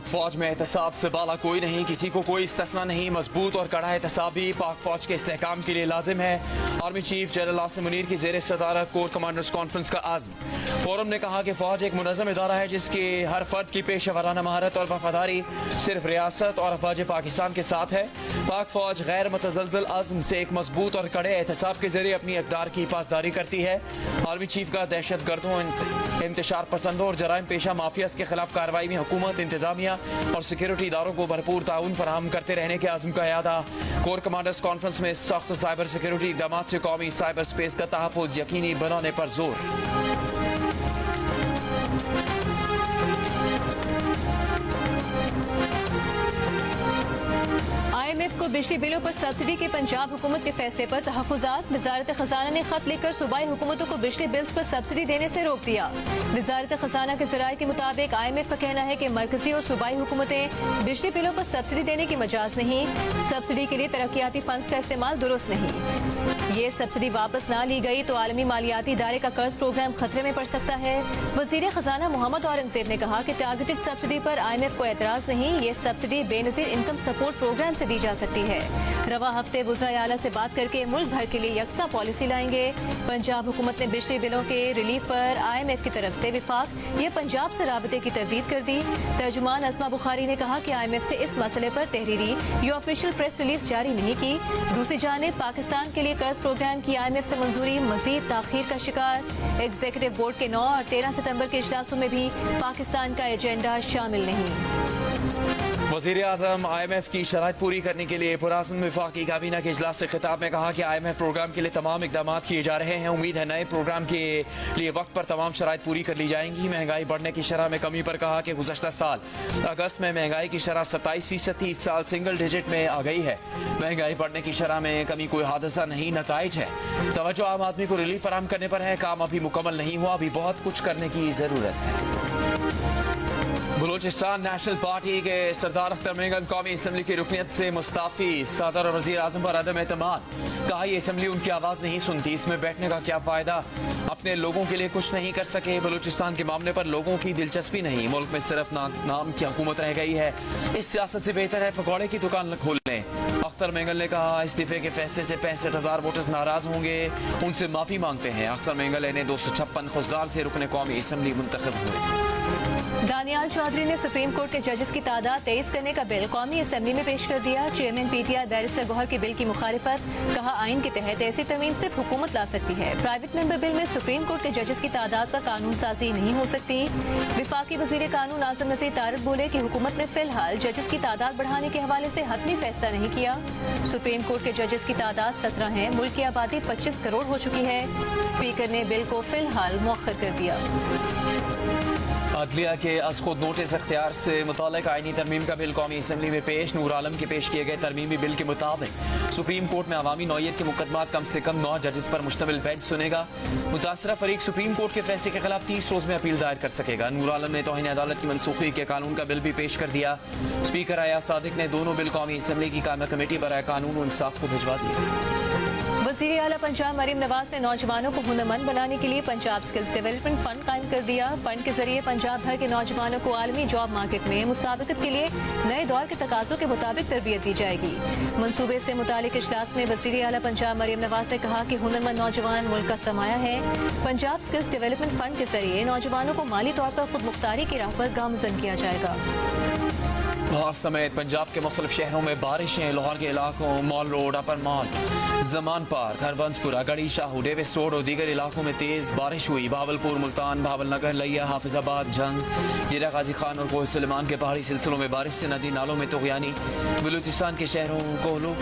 फौज में एहतसाब से बाला कोई नहीं, किसी को कोई इस्तिस्ना नहीं। मजबूत और कड़ा एहतसाब भी पाक फौज के इस्तेहकाम के लिए लाजिम है। Army chief general Asim Munir की ज़ेर सदारत कोर कमांडर्स कॉन्फ्रेंस का आज़म। फोरम ने कहा कि फौज एक मुनज़्ज़म इदारा है जिसके हर फर्द की पेशा वराना महारत और वफादारी सिर्फ रियासत और अफवाज पाकिस्तान के साथ है। पाक फौज गैर मुतज़लज़ल आज़म से एक मजबूत और कड़े एहतसाब के जरिए अपनी अक़दार की पासदारी करती है। आर्मी चीफ का दहशत गर्दों, इंतशार पसंदों और जराइम पेशा माफियाज के खिलाफ कार्रवाई में हुकूमत, इंतजामिया और सिक्योरिटी इदारों को भरपूर ताउन फराहम करते रहने के आज़म का यादा। कोर कमांडर्स कॉन्फ्रेंस में सख्त साइबर सिक्योरिटी इक़दाम से कौमी साइबर स्पेस का तहफ़्फ़ुज़ यकीनी बनाने पर जोर। IMF को बिजली बिलों पर सब्सिडी के पंजाब हुकूमत के फैसले पर तहफ़्फ़ुज़ात। वज़ारत ख़ज़ाना ने खत लिखकर सूबाई हुकूमतों को बिजली बिल्स पर सब्सिडी देने से रोक दिया। वज़ारत ख़ज़ाना के ज़राए के मुताबिक IMF का कहना है कि मरकजी और सूबाई हुकूमतें बिजली बिलों पर सब्सिडी देने की मजाज नहीं। सब्सिडी के लिए तरक्याती फंड्स का इस्तेमाल दुरुस्त नहीं। ये सब्सिडी वापस ना ली गई तो आलमी मालियाती इदारे का कर्ज प्रोग्राम खतरे में पड़ सकता है। वज़ीर ख़ज़ाना मोहम्मद औरंगज़ेब ने कहा कि टारगेटेड सब्सिडी पर IMF को एतराज़ नहीं। ये subsidy Benazir income support programme से दी जा सकती है। रवा हफ्ते वज़राए आला से बात करके मुल्क भर के लिए यकसा पॉलिसी लाएंगे। पंजाब हुकूमत ने बिजली बिलों के रिलीफ पर IMF की तरफ से विफाक या पंजाब से राबते की तरदीद कर दी। तर्जुमान अज़मा बुखारी ने कहा कि IMF से इस मसले पर तहरीरी या ऑफिशियल प्रेस रिलीज जारी नहीं की। दूसरी जानिब पाकिस्तान के लिए कर्ज प्रोग्राम की IMF से मंजूरी मजीद ताखीर का शिकार। एग्जीक्यूटिव बोर्ड के 9 और 13 सितंबर के इजलासों में भी पाकिस्तान का एजेंडा शामिल नहीं। वज़ीर आज़म IMF की शराइत पूरी करने के लिए पुराज़म वफाकी काबीना के इजलास से खिताब में कहा कि IMF प्रोग्राम के लिए तमाम इकदाम किए जा रहे हैं। उम्मीद है नए प्रोग्राम के लिए वक्त पर तमाम शराइत पूरी कर ली जाएंगी। महंगाई बढ़ने की शरह में कमी पर कहा कि गुज़श्ता साल अगस्त में महंगाई की शरह 27% थी, इस साल सिंगल डिजिट में आ गई है। महंगाई बढ़ने की शरह में कमी कोई हादसा नहीं, नताइज है। तवज्जो आम आदमी को रिलीफ फराहम करने पर है। काम अभी मुकम्मल नहीं हुआ, अभी बहुत कुछ करने की ज़रूरत है। बलूचिस्तान नेशनल पार्टी के सरदार अख्तर मेंगल कौमी असम्बली की रुकनीत से मुस्ताफ़ी। सदर और वज़ीर आज़म पर अदम एतमाद। कहा ये असम्बली उनकी आवाज़ नहीं सुनती, इसमें बैठने का क्या फ़ायदा, अपने लोगों के लिए कुछ नहीं कर सके। बलूचिस्तान के मामले पर लोगों की दिलचस्पी नहीं, मुल्क में सिर्फ नाम की हुकूमत रह गई है। इस सियासत से बेहतर है पकौड़े की दुकान खोल लें। अख्तर मेंगल ने कहा इस्तीफे के फैसले से 65,000 वोटर्स नाराज होंगे, उनसे माफ़ी मांगते हैं। अख्तर मेंगल ने 256 खुशदार से रुकने कौमी असम्बली मुंतखब हुए। दानियाल चौधरी ने सुप्रीम कोर्ट के जजेस की तादाद 23 करने का बिल कौमी असम्बली में पेश कर दिया। चेयरमैन PTI बैरिस्टर गौहर के बिल की मुखालिफत। कहा आइन के तहत ऐसी तरमीम सिर्फ हुकूमत ला सकती है। प्राइवेट मेंबर बिल में सुप्रीम कोर्ट के जजेस की तादाद पर कानून साजी नहीं हो सकती। विफाकी वजीर कानून आज़म नज़ीर तारिक बोले कि हुकूमत ने फिलहाल जजेस की तादाद बढ़ाने के हवाले से हतमी फैसला नहीं किया। सुप्रीम कोर्ट के जजेस की तादाद 17 है। मुल्क की आबादी 25 करोड़ हो चुकी है। स्पीकर ने बिल को फिलहाल मौखर कर दिया। अदलिया के अज़खुद नोटिस अख्तियार से मुताल्लिक़ आईनी तरमीम का बिल कौमी असम्बली में पेश। नूर आलम के पेश किए गए तरमीमी बिल के मुताबिक सुप्रीम कोर्ट में अवामी नौइयत के मुकदमात कम से कम 9 जजेस पर मुश्तमिल बेंच सुनेगा। मुतासरा फरीक सुप्रीम कोर्ट के फैसले के खिलाफ 30 रोज में अपील दायर कर सकेगा। नूर आलम ने तौहीन अदालत की मनसूखी के कानून का बिल भी पेश कर दिया। स्पीकर अयाज सादिक ने दोनों बिल कौमी असम्बली की कायमा कमेटी बराए कानून और इंसाफ को भिजवा दिया। वज़ीर आला पंजाब मरीम नवाज ने नौजवानों को हुनरमंद बनाने के लिए पंजाब स्किल्स डेवलपमेंट फंड कायम कर दिया। फंड के जरिए पंजाब भर के नौजवानों को आलमी जॉब मार्केट में मुसाबकत के लिए नए दौर के तकाज़ों के मुताबिक तरबियत दी जाएगी। मनसूबे से मुतालिक इजलास में वज़ीर आला पंजाब मरीम नवाज ने कहा कि हुनरमंद नौजवान मुल्क का सरमाया है। पंजाब स्किल्स डेवलपमेंट फंड के जरिए नौजवानों को माली तौर पर खुद मुख्तारी की राह पर गामजन किया जाएगा। लाहौर समेत पंजाब के मुख्तलिफ शहरों में बारिशें। लाहौर के इलाकों मॉल रोड, अपर मॉल, जमान पार्क, हरबंसपुरा, गढ़ी शाहू, डेविस रोड और दीगर इलाकों में तेज बारिश हुई। भावलपुर, मुल्तान, भावल नगर, लिया, हाफिजाबाद, जंग, जीरा, गाजी खान और कोह सुलेमान के पहाड़ी सिलसिलों में बारिश से नदी नालों में तुग़यानी। बलूचिस्तान के शहरों कोहलू,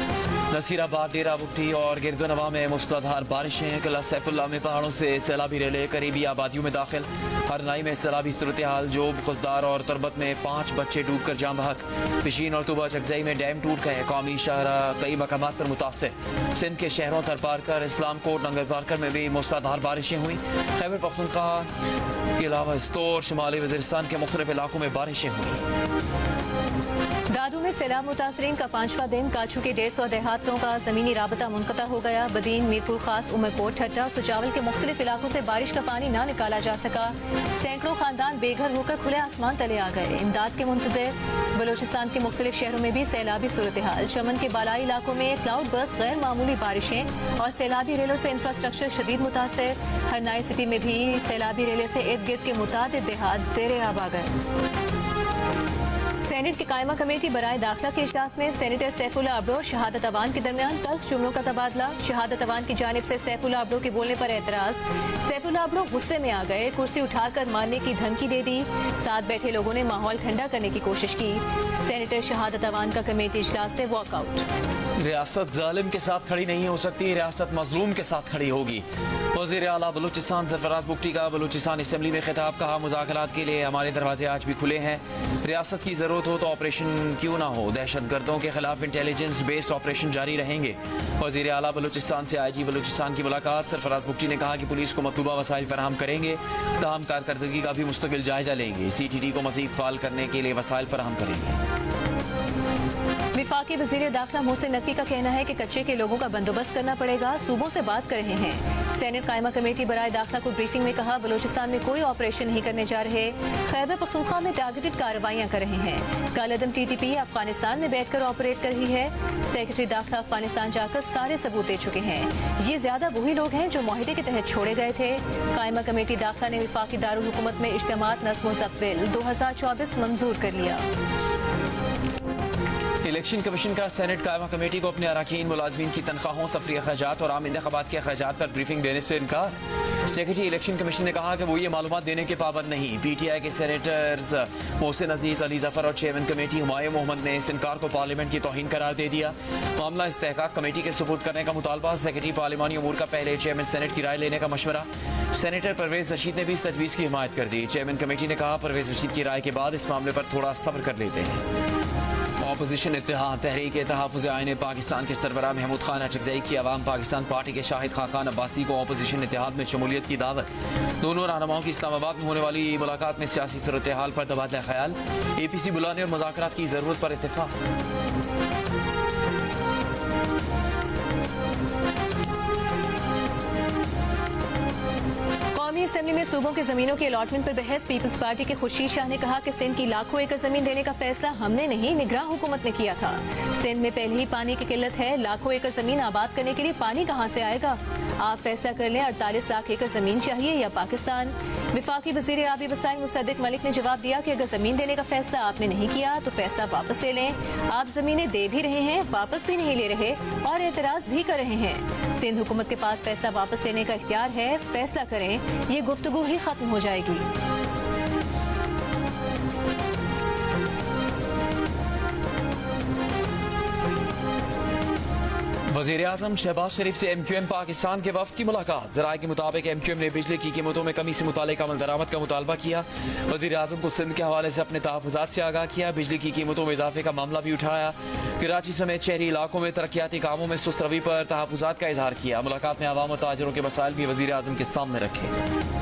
नसीराबाद, डेरा बुट्टी और गिरदोनवा में मुसलाधार बारिशें। किला सैफुल्ला में पहाड़ों से सैलाबी रेले करीबी आबादियों में दाखिल। हरनाई में सैलाबी सूरत हाल। जोब, खुशदार और तरबत में 5 बच्चे डूब कर जाम बहक। पिशीन और तुबा चकजई में डैम टूट गए। कौमी शाहरा कई मकामात पर मुतासर। सिंध के शहरों थरपारकर, इस्लाम कोट, नंगर पारकर में भी मुसलाधार बारिशें हुई। खैबर पख्तूनख्वा के अलावा स्तोर, शुमाली वज़ीरिस्तान के मुख्तलिफ इलाकों में बारिशें हुई। दादू में सैलाब मुतासरीन का 5वां दिन। काछू के 150 देहातों का जमीनी राबता मुनक़ता हो गया। बदीन, मीरपुर खास, उमरकोट, ठट्टा और सुजावल के मुख्तलिफ इलाकों से बारिश का पानी ना निकाला जा सका। सैकड़ों खानदान बेघर होकर खुले आसमान तले आ गए। इमदाद के मुंतज़िर। बलोचिस्तान के मुख्तलिफ शहरों में भी सैलाबी सूरत हाल। चमन के बालाई इलाकों में क्लाउड बर्स्ट, गैर मामूली बारिशें और सैलाबी रेलों से इंफ्रास्ट्रक्चर शदीद मुतासर। हरनाई सिटी में भी सैलाबी रेले से इर्द गिर्द के मुतादिद देहात ज़ेरे आब आ गए। सेनेट की कायमा कमेटी बराए दाखिला के इजलास में सेनेटर सैफुल्लाह अब्रो और शहादत अवान के दरमियान तल्ख जुमलों का तबादला। शहादत अवान की जानिब से सैफुल्लाह अब्रो के बोलने पर एतराज। सैफुल्लाह अब्रो गुस्से में आ गए, कुर्सी उठाकर मारने की धमकी दे दी। साथ बैठे लोगों ने माहौल ठंडा करने की कोशिश की। सेनेटर शहादत अवान का कमेटी इजलास से वॉकआउट। रियासत जालिम के साथ खड़ी नहीं हो सकती, रियासत मजलूम के साथ खड़ी होगी। वज़ीर आला बलूचिस्तान सरफराज बुगटी का बलूचिस्तान असम्बली में खिताब। कहा, मुज़ाकरात के लिए हमारे दरवाजे आज भी खुले हैं। रियासत की जरूरत हो तो ऑपरेशन क्यों ना हो, दहशत गर्दों के खिलाफ इंटेलिजेंस बेस्ड ऑपरेशन जारी रहेंगे। वज़ीर आला बलूचिस्तान से IG बलूचिस्तान की मुलाकात। सरफराज बुगटी ने कहा कि पुलिस को मतलूबा वसाइल फराहम करेंगे, ताहम कारकर्दगी का भी मुस्तकिल जायजा लेंगे। CTD को मज़ीद फाल करने के लिए वसाइल फराहम करेंगे। विफाकी वज़ीर दाखिला मोहसिन नकवी का कहना है कि कच्चे के लोगों का बंदोबस्त करना पड़ेगा, सूबों से बात कर रहे हैं। सेनेट कायमा कमेटी बराए दाखिला को ब्रीफिंग में कहा, बलोचिस्तान में कोई ऑपरेशन नहीं करने जा रहे, खैबर पख्तूनख्वा में टारगेटेड कार्रवाइयां कर रहे हैं। कालेदम TTP अफगानिस्तान में बैठकर ऑपरेट कर रही है। सेक्रेटरी दाखिला अफगानिस्तान जाकर सारे सबूत दे चुके हैं। ये ज्यादा वही लोग हैं जो मुआहिदे के तहत छोड़े गए थे। कायमा कमेटी दाखिला ने विफाकी दारुल हुकूमत में इज्तिमात नस्म ज़ब्त 2024 मंजूर कर लिया। इलेक्शन कमीशन का सेनेट कायमा कमेटी को अपने अरकान मुलाजमीन की तनख्वाहों, सफरी अखराजात और आम इंतखाबात के अखराजात पर ब्रीफिंग देने से इनकार। सेक्रेटरी इलेक्शन कमीशन ने कहा कि वो ये मालूमात देने के पाबंद नहीं। PTI के सेनेटर्स मोहसिन अजीज, अली जफर और चेयरमैन कमेटी हुमायूं मोहम्मद ने इस इनकार को पार्लियामेंट की तौहीन करार दे दिया। मामला इस्तेहकाक कमेटी के सुपुर्द करने का मुतालबा। सेक्रेटरी पार्लिमानी अमूर का पहले चेयरमैन सेनेट की राय लेने का मशवरा। सेनेटर परवेज रशीद ने भी इस तजवीज़ की हिमायत कर दी। चेयरमैन कमेटी ने कहा, परवेज रशीद की राय के बाद इस मामले पर थोड़ा सब्र कर लेते हैं। अपोजिशन इत्तेहाद तहरीक तहफ़्फ़ुज़ आईन पाकिस्तान के सरबराह महमूद खान अचकज़ई की अवाम पाकिस्तान पार्टी के शाहिद खाकान अब्बासी को अपोजिशन इत्तेहाद में शमूलियत की दावत। दोनों रहनुमाओं की इस्लामाबाद में होने वाली मुलाकात में सियासी सूरत हाल पर तबादला ख्याल। APC बुलाने और मुज़ाकरात की ज़रूरत पर इत्तेफाक। कौमी असेंबली में सूबों की जमीनों की अलॉटमेंट पर बहस। पीपल्स पार्टी के खुर्शीद शाह ने कहा कि सिंध की लाखों एकड़ जमीन देने का फैसला हमने नहीं, निगरान हुकूमत ने किया था। सिंध में पहले ही पानी की किल्लत है, लाखों एकड़ जमीन आबाद करने के लिए पानी कहां से आएगा? आप फैसला कर लें, 48 लाख एकड़ जमीन चाहिए या पाकिस्तान? विफाकी वजीर आबी वसाइल मुसद्दिक मलिक ने जवाब दिया कि अगर जमीन देने का फैसला आपने नहीं किया तो फैसला वापस ले लें। आप जमीनें दे भी रहे हैं, वापस भी नहीं ले रहे और एतराज भी कर रहे हैं। सिंध हुकूमत के पास फैसला वापस लेने का इख्तियार है, फैसला करें, ये गुफ्तगू ही खत्म हो जाएगी। वज़ीर आज़म शहबाज शरीफ से MQM पाकिस्तान के वफ्द की मुलाकात। ज़राए के मुताबिक MQM ने बिजली की कीमतों में कमी से मुतालिक अमल दरामद का मुतालबा किया। वज़ीर आज़म को सिंध के हवाले से अपने तहफ़्फ़ुज़ात से आगाह किया। बिजली की कीमतों में इजाफे का मामला भी उठाया। कराची समेत शहरी इलाकों में तरक्याती कामों में सुस्त रवि पर तहफ़्फ़ुज़ात का इजहार किया। मुलाकात में आवाम और ताजिरों के मसाइल भी वज़ीर आज़म के सामने रखे।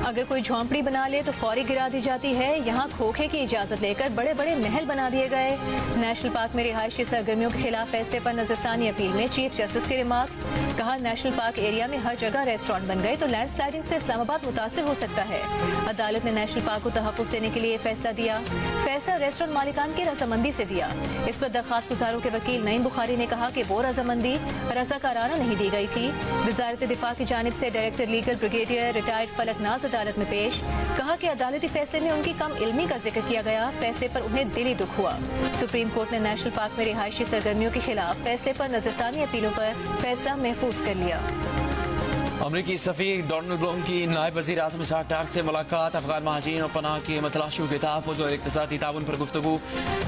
अगर कोई झोंपड़ी बना ले तो फौरी गिरा दी जाती है। यहाँ खोखे की इजाजत लेकर बड़े बड़े महल बना दिए गए। नेशनल पार्क में रिहायशी सरगर्मियों के खिलाफ फैसले पर नजरसानी अपील में चीफ जस्टिस के रिमार्क्स। कहा, नेशनल पार्क एरिया में हर जगह रेस्टोरेंट बन गए तो लैंडस्लाइडिंग से इस्लामाबाद मुतासिर हो सकता है। अदालत ने नेशनल पार्क को तहफ़्फ़ुज़ देने के लिए फैसला दिया। फैसला रेस्टोरेंट मालिकान की रजामंदी से दिया। इस पर दरख्वास्त गुजारों के वकील नईम बुखारी ने कहा कि वो रजामंदी रज़ाकाराना नहीं दी गई थी। वज़ारत दिफा की जानिब से director legal brigadier retired Falaknaz अदालत में पेश। कहा कि अदालती फैसले में उनकी कम इल्मी का जिक्र किया गया। फैसले पर उन्हें दिली दुख हुआ। सुप्रीम कोर्ट ने नेशनल पार्क में रिहायशी सरगर्मियों के खिलाफ फैसले पर नजरसानी अपीलों पर फैसला महफूज कर लिया। अमरीकी सफ़ीर डोनाल्ड ब्लूम की नायब वज़ीर आज़म इसहाक डार से मुलाकात। अफगान महाजिरीन और पनाह के मतलाशियों के तहफ़्फ़ुज़ और इक़्तिसादी ताउन पर गुफ्तगू।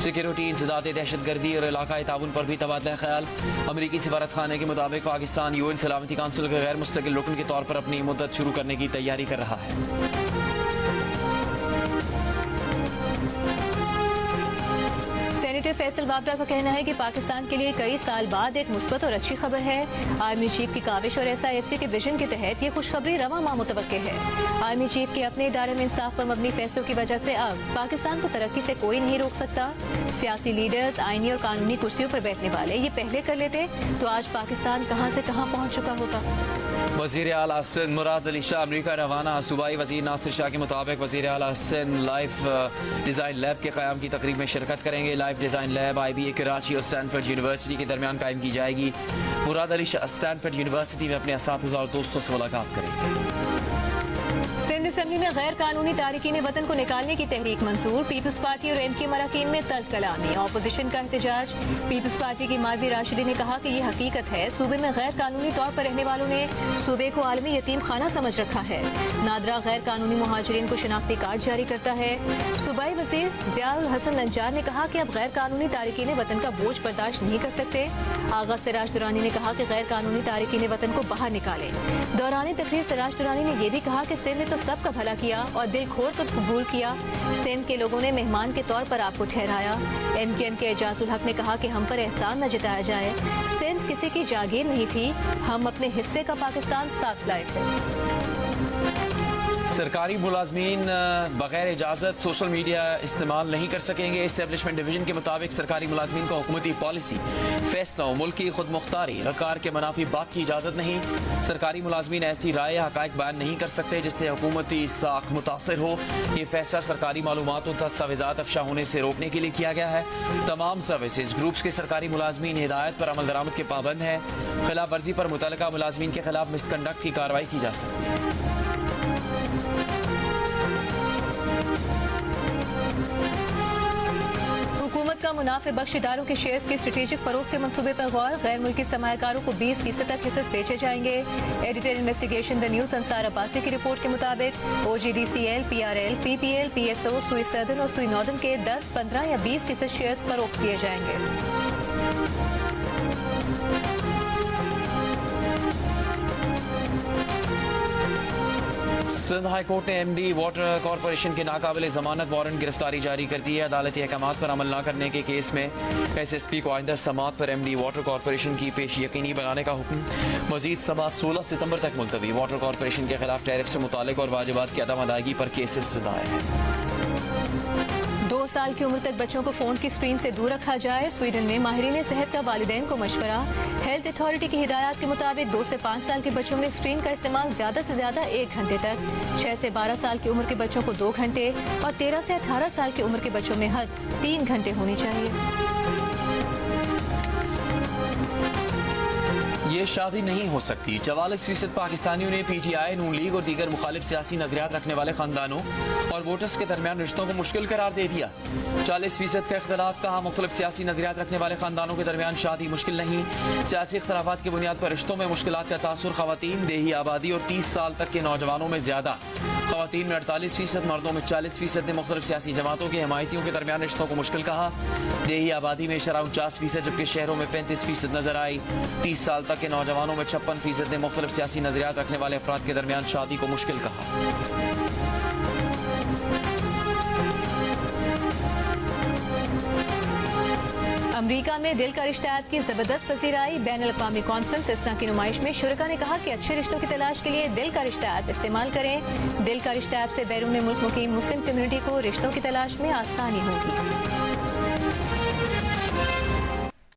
सिक्योरिटी, इंसदाद, दहशतगर्दी और इलाकाई ताउन पर भी तबादला ख्याल। अमरीकी सफारत खाने के मुताबिक पाकिस्तान UN सलामती काउंसिल के गैर मुस्तकिल रुकन के तौर पर अपनी मुद्दत शुरू करने की तैयारी कर रहा है। सेनेटर फैसल वाबरा का कहना है कि पाकिस्तान के लिए कई साल बाद एक मुस्बत और अच्छी खबर है। आर्मी चीफ की काविश और SIFC के विजन के तहत ये खुशखबरी रवा माह मुतवक्के है। आर्मी चीफ के अपने इदारे में इंसाफ पर मबनी फैसलों की वजह से अब पाकिस्तान को तरक्की से कोई नहीं रोक सकता। सियासी लीडर्स आईनी और कानूनी कुर्सियों पर बैठने वाले ये पहले कर लेते तो आज पाकिस्तान कहां से कहां पहुंच चुका होता। वज़ीर आला सिंध मुराद अली शाह अमरीका रवाना। सूबाई वज़ीर नासिर शाह के मुताबिक वज़ीर आला सिंध लाइफ डिज़ाइन लैब के क़याम की तकरीब में शिरकत करेंगे। Life design lab IBA Karachi और स्टैनफोर्ड यूनिवर्सिटी के दरमियान कायम की जाएगी। मुराद अली शाह स्टैनफोर्ड यूनिवर्सिटी में अपने असातिज़ा और दोस्तों से मुलाकात करेंगे। सिंध असम्बली में गैर कानूनी तारिकीन वतन को निकालने की तहरीक मंजूर। पीपल्स पार्टी और MK मराकीन में तल्ख कलामी। ऑपोजिशन का एहतजाज। पीपल्स पार्टी की मारवी राशिदी ने कहा कि ये हकीकत है सूबे में गैर कानूनी तौर पर रहने वालों ने सूबे को आलमी यतीम खाना समझ रखा है। नादरा गैर कानूनी मुहाजिरीन को शनाख्ती कार्ड जारी करता है। सूबाई वजीर ज़ियाउल हसन लंजार ने कहा कि अब गैर कानूनी तारिकीन वतन का बोझ बर्दाश्त नहीं कर सकते। आगा सिराज दुरानी ने कहा कि गैर कानूनी तारिकीन वतन को बाहर निकालें। दौरान तकरीर सिराज दुरानी ने यह भी कहा कि सिंध ने तो सबका भला किया और दिल खोल कर कबूल किया। सिंध के लोगों ने मेहमान के तौर पर आपको ठहराया। MKM के एजाजुल हक ने कहा कि हम पर एहसान न जताया जाए। सिंध किसी की जागीर नहीं थी, हम अपने हिस्से का पाकिस्तान साथ लाए थे। सरकारी मुलाजमीन बगैर इजाज़त सोशल मीडिया इस्तेमाल नहीं कर सकेंगे। इस्टेब्लिशमेंट डिवीजन के मुताबिक सरकारी मुलाजमीन का हुकूमती पॉलिसी फैसलों मुल्की खुद मुख्तारी हकार के मनाफी बात की इजाज़त नहीं। सरकारी मुलाजमीन ऐसी राय हक़ाइक़ बयान नहीं कर सकते जिससे हुकूमती साख मुतासर हो। ये फैसला सरकारी मालूमात और दस्तावेज़ात अफशा होने से रोकने के लिए किया गया है। तमाम सर्विसेज ग्रुप्स के सरकारी मुलाजमीन हिदायत पर अमल दरामद के पाबंद हैं। खिलाफ वर्जी पर मुतल्लिका मुलाजमीन के खिलाफ मिसकंडक्ट की कार्रवाई की जा सकती है। हुकूमत का मुनाफे बख्श इदारों के शेयर्स के स्ट्रेटेजिक फरोख्त के मंसूबे पर गौर। गैर मुल्की सरमायाकारों को 20% तक हिस्से बेचे जाएंगे। Editor investigation the news Ansar Abbasi की रिपोर्ट के मुताबिक OGDCL, PRL, PPL, PSO, सुई सदर्न और सुई नॉर्दर्न के 10, 15 या 20% शेयर्स फरोख्त किए जाएंगे। सिंध हाई कोर्ट ने MD वाटर कॉरपोरेशन के नाकाबिल जमानत वारंट गिरफ्तारी जारी कर दी है। अदालती अहकामात पर अमल न करने के केस में SSP को आइंदा समात पर MD वाटर कॉरपोरेशन की पेश यकीनी बनाने का हुक्म। मजीद समात 16 सितंबर तक मुलतवी। वाटर कॉरपोरेशन के खिलाफ टैरिफ से मुतालिक और वाजिबात की अदम अदायगी पर केसेस दायर हैं। 2 साल की उम्र तक बच्चों को फोन की स्क्रीन से दूर रखा जाए। स्वीडन में माहिरीन सेहत का वालिदैन को मशवरा। हेल्थ अथॉरिटी की हिदायत के मुताबिक 2 से 5 साल के बच्चों में स्क्रीन का इस्तेमाल ज्यादा से ज्यादा 1 घंटे तक, 6 से 12 साल की उम्र के बच्चों को 2 घंटे और 13 से 18 साल की उम्र के बच्चों में हद 3 घंटे होनी चाहिए। ये शादी नहीं हो सकती। 44% पाकिस्तानियों ने PTI, नून लीग और दीगर मुखालिफ सियासी नजरियात रखने वाले खानदानों और वोटर्स के दरमियान रिश्तों को मुश्किल करार दे दिया। 40% का इख्तलाफ कहा। मुख्तलिफ सियासी नजरियात रखने वाले खानदानों के दरमियान शादी मुश्किल नहीं। सियासी इख्तलाफात की बुनियाद पर रिश्तों में मुश्किलात का तासुर खवातीन, देही आबादी और 30 साल तक के नौजवानों में ज्यादा। खवातीन में 48%, मर्दों में 40% ने मुख्तलिफ सियासी जमातों के हमायतियों के दरमियान रिश्तों को मुश्किल कहा। देही आबादी में शरह 49%, जबकि शहरों में 35% नजर आई। 30 साल तक के नौजवानों में 56% ने मुख्तलिफ सियासी नजरियात रखने वाले अफराद के दरमियान शादी को मुश्किल कहा। अमरीका में दिल का रिश्ता ऐप की जबरदस्त पसीराई। बैन अल-अक़वामी कॉन्फ्रेंस इस्ना की नुमाइश में शुरका ने कहा कि अच्छे रिश्तों की तलाश के लिए दिल का रिश्ता ऐप इस्तेमाल करें। दिल का रिश्ता ऐप से बैरून मुल्क मुकीम मुस्लिम कम्युनिटी को रिश्तों की तलाश में आसानी होगी।